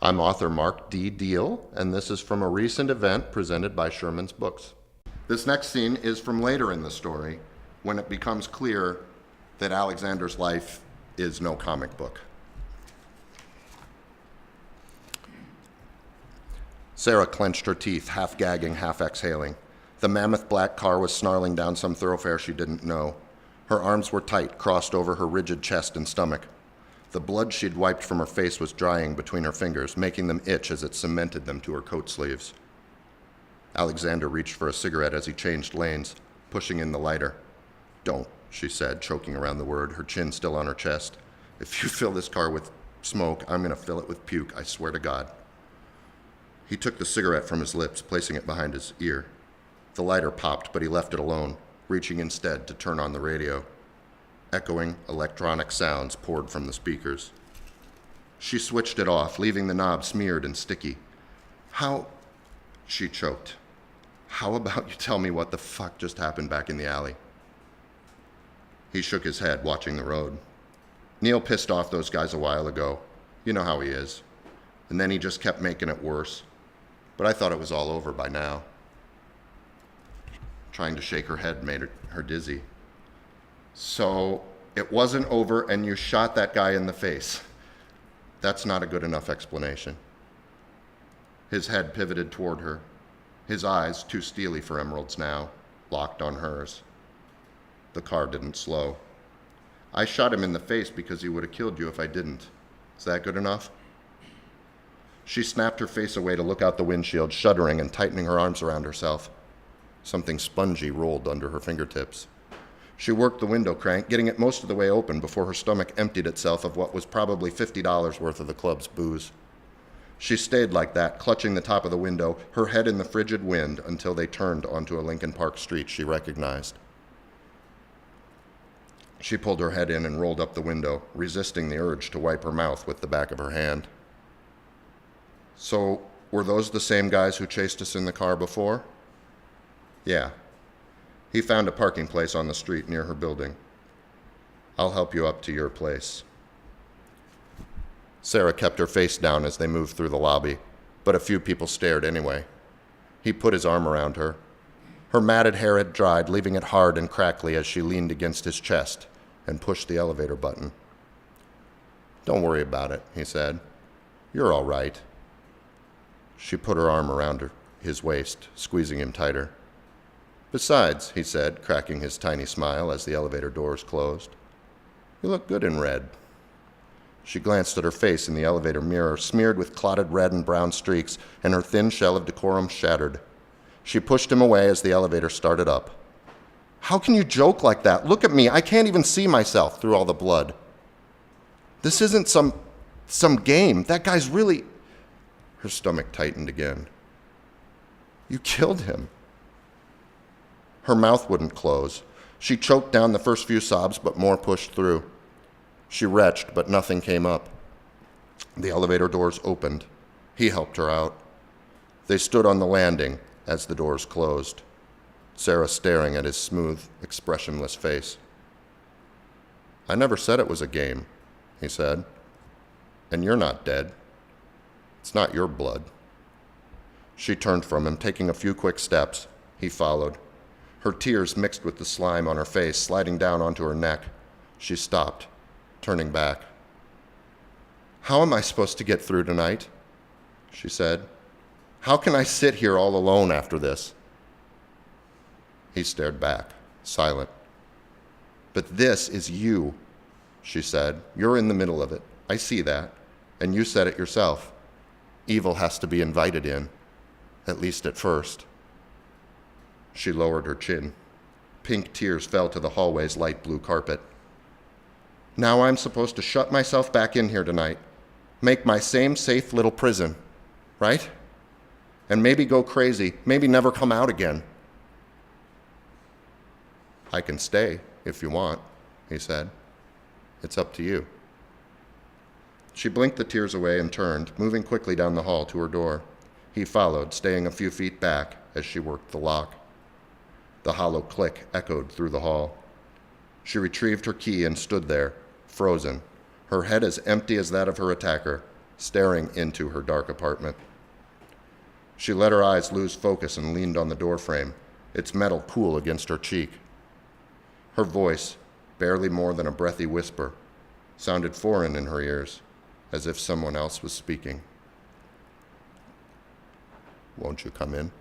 I'm author Mark D. Diehl, and this is from a recent event presented by Sherman's Books. This next scene is from later in the story, when it becomes clear that Alexander's life is no comic book. Sarah clenched her teeth, half gagging, half exhaling. The mammoth black car was snarling down some thoroughfare she didn't know. Her arms were tight, crossed over her rigid chest and stomach. The blood she'd wiped from her face was drying between her fingers, making them itch as it cemented them to her coat sleeves. Alexander reached for a cigarette as he changed lanes, pushing in the lighter. "Don't," she said, choking around the word, her chin still on her chest. "If you fill this car with smoke, I'm going to fill it with puke, I swear to God." He took the cigarette from his lips, placing it behind his ear. The lighter popped, but he left it alone, reaching instead to turn on the radio. Echoing electronic sounds poured from the speakers. She switched it off, leaving the knob smeared and sticky. "How?" she choked. "How about you tell me what the fuck just happened back in the alley?" He shook his head, watching the road. "Neil pissed off those guys a while ago. You know how he is. And then he just kept making it worse. But I thought it was all over by now." Trying to shake her head made her dizzy. "So it wasn't over and you shot that guy in the face. That's not a good enough explanation." His head pivoted toward her, his eyes, too steely for emeralds now, locked on hers. The car didn't slow. "I shot him in the face because he would have killed you if I didn't. Is that good enough?" She snapped her face away to look out the windshield, shuddering and tightening her arms around herself. Something spongy rolled under her fingertips. She worked the window crank, getting it most of the way open before her stomach emptied itself of what was probably $50 worth of the club's booze. She stayed like that, clutching the top of the window, her head in the frigid wind, until they turned onto a Lincoln Park street she recognized. She pulled her head in and rolled up the window, resisting the urge to wipe her mouth with the back of her hand. "So, were those the same guys who chased us in the car before?" "Yeah." He found a parking place on the street near her building. "I'll help you up to your place." Sarah kept her face down as they moved through the lobby, but a few people stared anyway. He put his arm around her. Her matted hair had dried, leaving it hard and crackly as she leaned against his chest and pushed the elevator button. "Don't worry about it," he said. "You're all right." She put her arm around his waist, squeezing him tighter. "Besides," he said, cracking his tiny smile as the elevator doors closed, "you look good in red." She glanced at her face in the elevator mirror, smeared with clotted red and brown streaks, and her thin shell of decorum shattered. She pushed him away as the elevator started up. "How can you joke like that? Look at me. I can't even see myself through all the blood. This isn't some game. That guy's really..." Her stomach tightened again. "You killed him." Her mouth wouldn't close. She choked down the first few sobs, but more pushed through. She retched, but nothing came up. The elevator doors opened. He helped her out. They stood on the landing as the doors closed, Sarah staring at his smooth, expressionless face. "I never said it was a game," he said. "And you're not dead. It's not your blood." She turned from him, taking a few quick steps. He followed. Her tears mixed with the slime on her face, sliding down onto her neck. She stopped, turning back. "How am I supposed to get through tonight?" she said. "How can I sit here all alone after this?" He stared back, silent. "But this is you," she said. "You're in the middle of it. I see that. And you said it yourself. Evil has to be invited in, at least at first." She lowered her chin. Pink tears fell to the hallway's light blue carpet. "Now I'm supposed to shut myself back in here tonight, make my same safe little prison, right? And maybe go crazy, maybe never come out again." "I can stay if you want," he said. "It's up to you." She blinked the tears away and turned, moving quickly down the hall to her door. He followed, staying a few feet back as she worked the lock. The hollow click echoed through the hall. She retrieved her key and stood there, frozen, her head as empty as that of her attacker, staring into her dark apartment. She let her eyes lose focus and leaned on the doorframe, its metal cool against her cheek. Her voice, barely more than a breathy whisper, sounded foreign in her ears, as if someone else was speaking. "Won't you come in?"